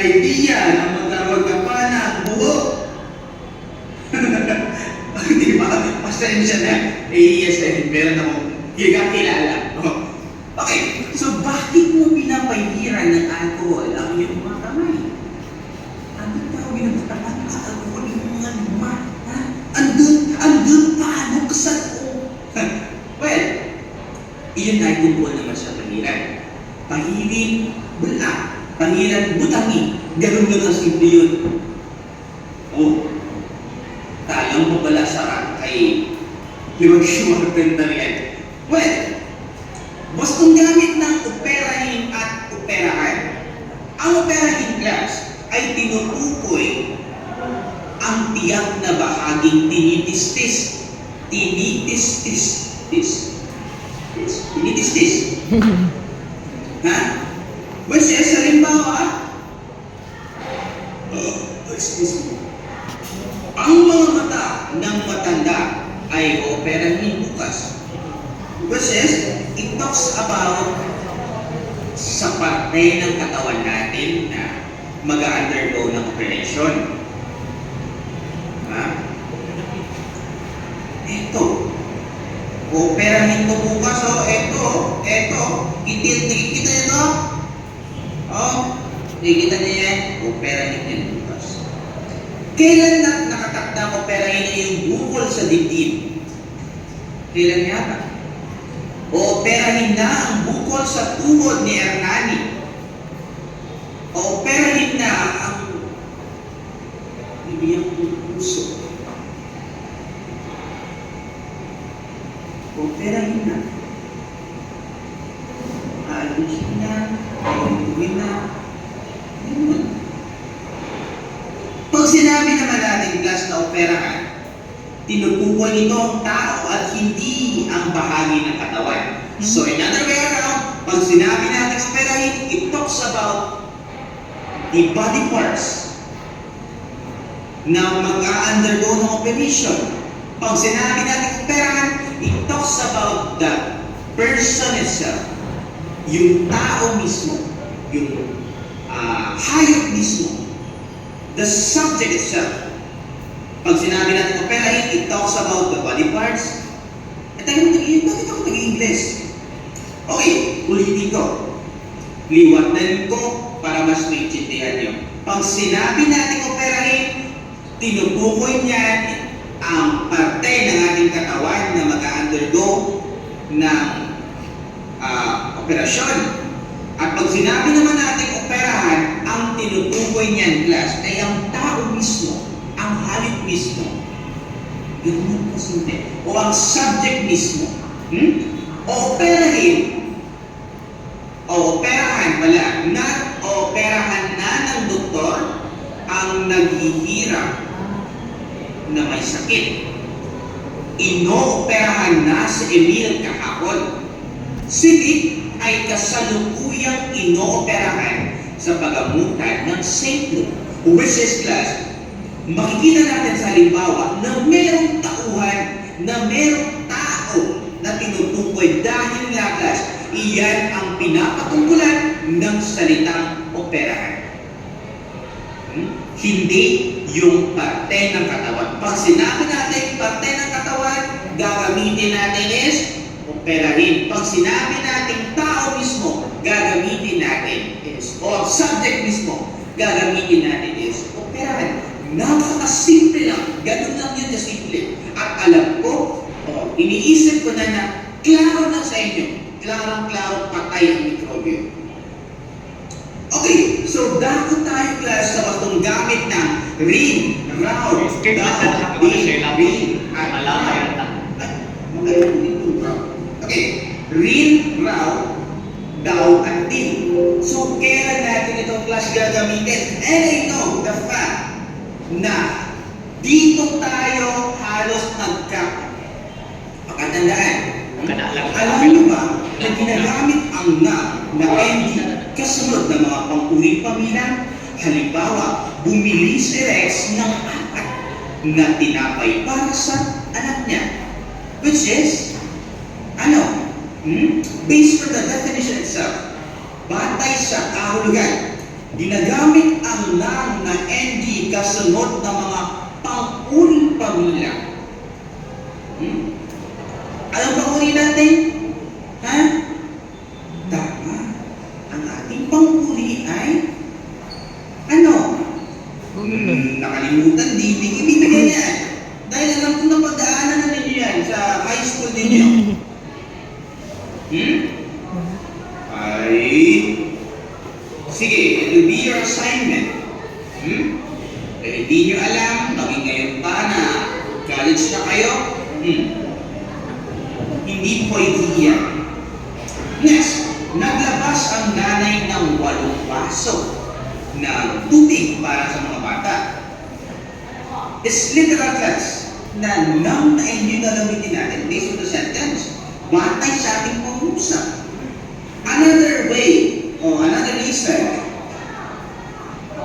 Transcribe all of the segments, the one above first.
idea na magawag ka pa ng buhok. Di ba? Pasensya na. Yes, meron akong kilala. Okay, so bakit mo pinapahiran ng alcohol ang iyong mga kamay? Ano daw ginagawa ng alcohol yung mga luma? Andun paano ka sa well, iyon ay tungkol naman sa pahiran. Pahirin, bula. Pahiran, butangin. Ganun lang ang simple yun. Talang mo pala sa ay liwag-siwag ganda rin. Well, bastong gamit ng operahin at operahan. Ang operahin class ay tinutukoy ang tiyak na bahaging tinitistis. Tinitistis. Ha? Well, sa halimbawa, excuse me. Ang mga mata ng matanda ay operahin bukas. Versus, it talks about sa parte ng katawan natin na mag-undergo ng operation. Ha? Ito. Operahin mo bukas, ito. Kita ito? Nakikita niya yan? Operahin yan bukas. Kailan nakatakda ang operahin niya yung bukol sa dibdib? Kailan yata? Operahin na ang bukol sa tuhod ni Hernani. Operahin na ang bibiyang puso. Operahin na. Alisin na. Ayunin na. Yun. Pag sinabi naman natin class na operahan, tinutukoy nito ang tao at hindi ang bahagi ng katawan. So in other way around, pag sinabi natin operahin, it talks about the body parts na mag-a-undergo ng operation. Pag sinabi natin operahan, it talks about the person itself. Yung tao mismo, yung hayop mismo, the subject itself. Pag sinabi natin operahin, it talks about the body parts. Bakit ako nag-English? Okay, ulitin ko. Liwatanin ko para mas maintindihan nyo. Pag sinabi natin operahin, tinutukoy niyan ang parte ng ating katawan na mag-undergo ng operasyon. At pag sinabi naman natin operahan, ang tinutukoy niyan class ay ang tao mismo, ang hayop mismo. Ganun kasimple. O ang subject mismo. Operahin. Operahan pala. Operahan na ng doktor ang naghihirap na may sakit. Inooperahan na si Emil kahapon. Si Vic ay kasalukuyang inooperahan sa pagamutan ng St. Luke. Which is class, makikita natin sa halimbawa na merong tauhan, na merong tao na tinutukoy dahil nga class, iyan ang pinapatungkulan ng salitang operahan. Hindi yung parte ng katawan. Pag sinabi natin parte ng katawan, gagamitin natin is operahin. Pag sinabi natin tao mismo, gagamitin natin is, o subject mismo, gagamitin natin is operahan. Napakasimple lang. Ganun lang yun na simple. At alam ko, iniisip ko na klaro na sa inyo. Klarong-klaro patay ang mikrobyo. Okay, so dako tayo class sa bastong gamit ng rin, round, down, rin, at okay, rin, round, down, at din. So, kailan natin itong class gagamitin? And I know the fact na dito tayo halos pakatandaan. Alam niyo ba na ginagamit ang na hindi kasunod ng mga pang-uring pamilya? Halimbawa, bumili si Rex ng 4 na tinapay para sa anak niya. Which is, based on the definition itself, batay sa kahulugan, Ginagamit ang ng na NG kasunod ng mga pang-uring pamilya. Anong pang-uri natin? Ha? Tama. Ang ating pang-uri ay ano? Nakalimutan, di ibibigay yan. Dahil alam ko na pagdaanan na ninyo yan sa high school ninyo. Ay, sige, it will be your assignment. Pero hindi nyo alam, maging ngayon pa na college na kayo, hindi pwede yan. Next, naglabas ang nanay ng 8 baso ng tubig para sa mga bata. It's literal class na nang na hindi na gamitin natin based on the sentence. Batay sa ating pag-usap. Another way, o another reason,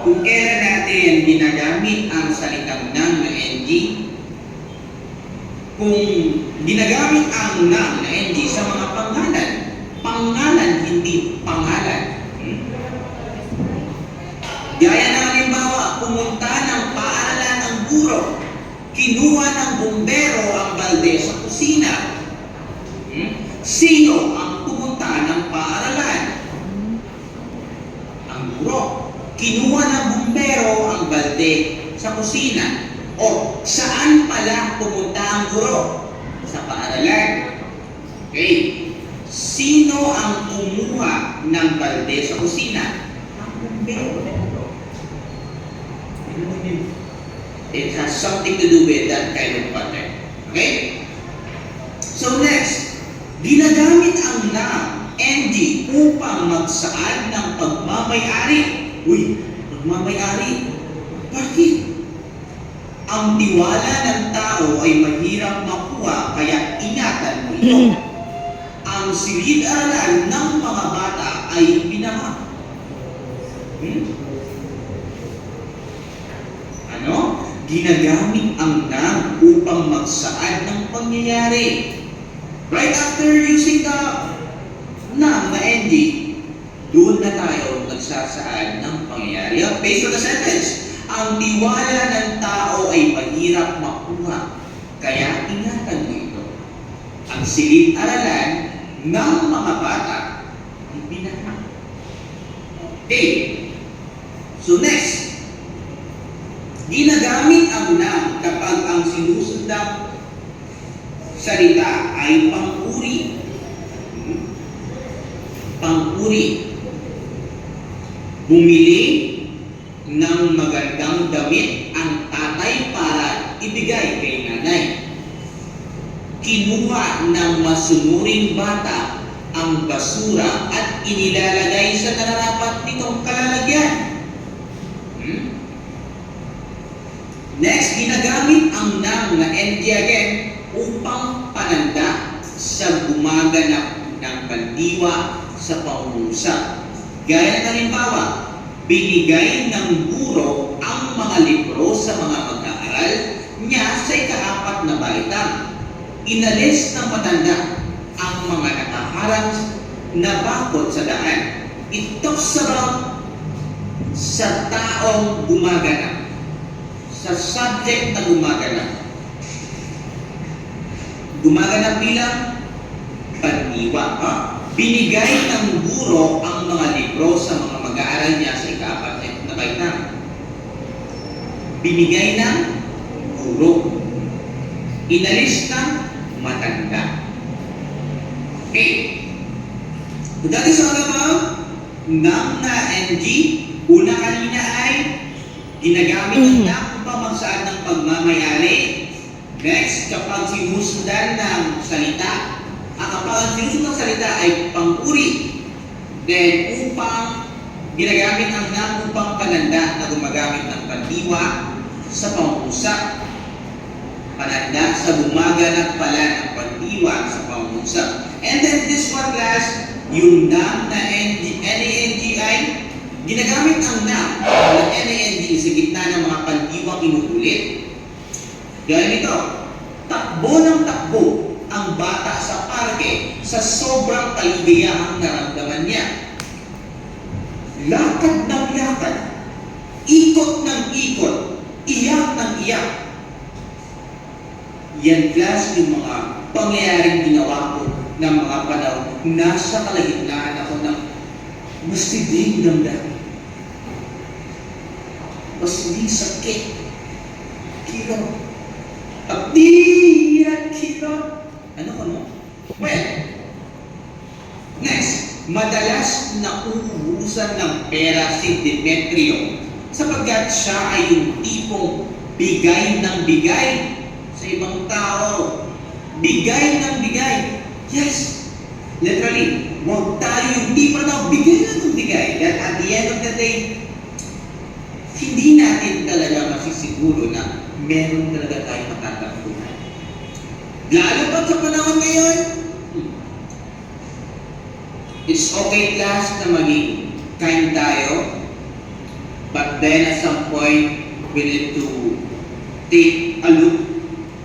kung kailan natin ginagamit ang salitang nang na NG, kung ginagamit ang nang na NG sa mga pangalan, pangalan, hindi pangalan. Gaya ng halimbawa, pumunta ng paaralan ng guro, kinuha ng bumbero ang balde sa kusina. Sino ang pumunta ng paaralan? Ang guro. Kinuha ng bumbero ang balde sa kusina. O, saan pala pumunta ang guro? Sa paaralan. Okay. Sino ang kumuha ng balde sa kusina? Ang bumbero. It has something to do with that kind of pattern. Okay? So next, ginagamit ang noun NG upang magsaad ng pagmamay-ari. Uy, pagmamay-ari. Bakit? Ang tiwala ng tao ay mahirap makuha, kaya ingatan mo ito. Ang silid-aralan ng mga bata ay pinaka. Ano? Ginagamit ang noun upang magsaad ng pangyayari. Right after using the noun na NG, doon na tayo nagsasaad ng pangyayari. Based on the sentence, ang tiwala ng tao ay mahirap makuha, kaya ingatan mo ito. Ang silid-aralan ng mga bata ay pinaka. Okay. So next, ginagamit ang noun kapag ang sinusundang salita ay pang-uri. Pang-uri. Bumili ng magandang damit ang tatay para ibigay kay nanay. Kinuha ng masunuring bata ang basura at inilalagay sa nararapat nitong kalalagyan. Next, ginagamit ang noun na NG again upang pananda sa gumaganap ng pandiwa sa pangungusap. Gaya ng halimbawa, binigay ng guro ang mga libro sa mga mag-aaral niya sa ika-4 na baitang. Inalis ng matanda ang mga nakaharang na bakod sa daan. It talks about sa taong gumaganap, sa subject na gumaganap. Gumaganap bilang pandiwa. Binigay ng guro ang mga libro sa mga mag-aaral niya sa ika-4 na baitang. Binigay ng guro. Inalis ng matanda. Okay. So that is all about noun na NG. Una kanina ay ginagamit ang noun upang magsaad ng pagmamayari. Next, kapag sinusundan ng salita, kapag ang sinusundan ng salita ay pang-uri, then upang ginagamit ang noun upang pananda na gumagamit ng pandiwa sa pangusap. Pananda sa gumaganap pala ng pandiwa sa pangusap. And then this one last, yung noun na NANGI, ginagamit ang noun na NANG sa gitna ng mga pandiwa kinukulit. Gaya nito, takbo ng takbo ang bata sa parke sa sobrang kaligayahang naramdaman niya. Lakad ng iyak-iyakan, ikot ng ikot, iyak ng iyak. Yan class yung mga pangyayaring ginawa ko ng mga panahon. Nasa kalagitnaan ako ng mas tibig damdamin. Mas hindi sakit. Kirot. Abdi at kirot. Ano ka mo? Well, next. Madalas na uubusan ng pera si Demetrio sapagkat siya ay yung tipong bigay ng bigay sa ibang tao. Bigay ng bigay. Yes. Literally, huwag tayo yung tipo na bigay lang ng bigay. That at the end of the day, hindi natin talaga masisiguro na meron talaga tayong matatampunan. Lalo pa sa panahon ngayon, it's okay class na maging kind tayo, but then at some point, we need to take a look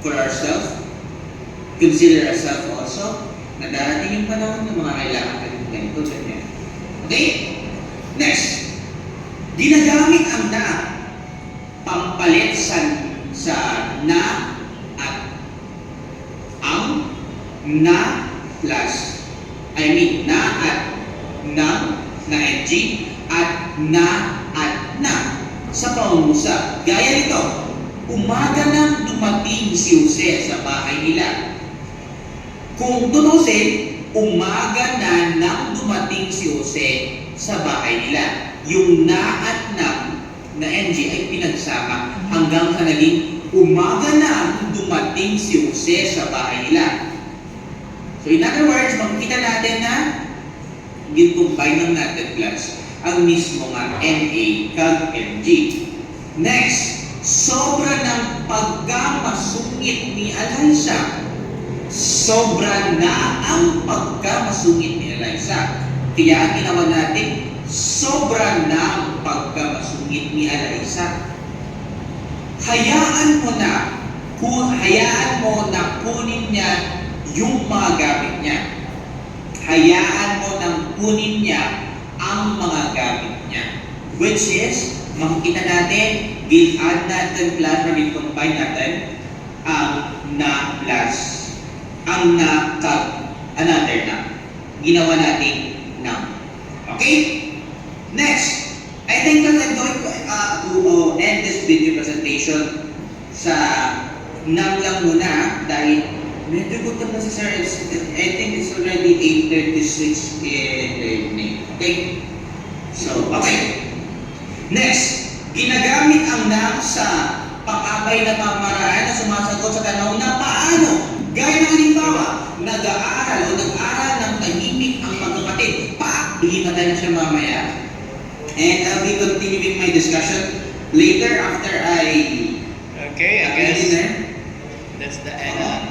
for ourselves, consider ourselves also, na darating yung panahon ng mga kailangan natin ganito, ganyan. Okay? Next. Ginagamit ang na pampalit sa na at ang na plus na at ng na ng at na at na sa pangungusap. Gaya nito, umaga nang dumating si Jose sa bahay nila. Kung tutusin, umaga na nang dumating si Jose sa bahay nila. Yung na at ng na ng ay pinagsama hanggang sa naging umaga nang dumating si Jose sa bahay nila. So in other words, makikita natin na gin-combine ng natin class ang mismo nga NA kag NG. Next, sobra ng pagkamasungit ni Eliza. Sobra na ang pagkamasungit ni Eliza. Kaya ang ginawa natin, sobra na ang pagkamasungit ni Eliza. Hayaan mo na kunin niya yung mga gamit niya. Hayaan mo nang kunin niya ang mga gamit niya. Which is, makikita natin, add natin plus or combine natin ang na plus ang na kag another na. Ginawa natin na. Okay? Next, I think that I'm going to end this video presentation sa nam lang muna dahil medyo gutom na si Sir. I think it's already 8:36 in the evening. Okay? So, okay. Next, ginagamit ang nam sa pang-abay na pamaraan na sumasagot sa tanong na paano. Gaya ng halimbawa, nag-aaral o nag-aral ng tahimik ang magkapatid. Paaliman tayo siya mamaya. And I'll be continuing my discussion later after I... Okay, I guess that's the end.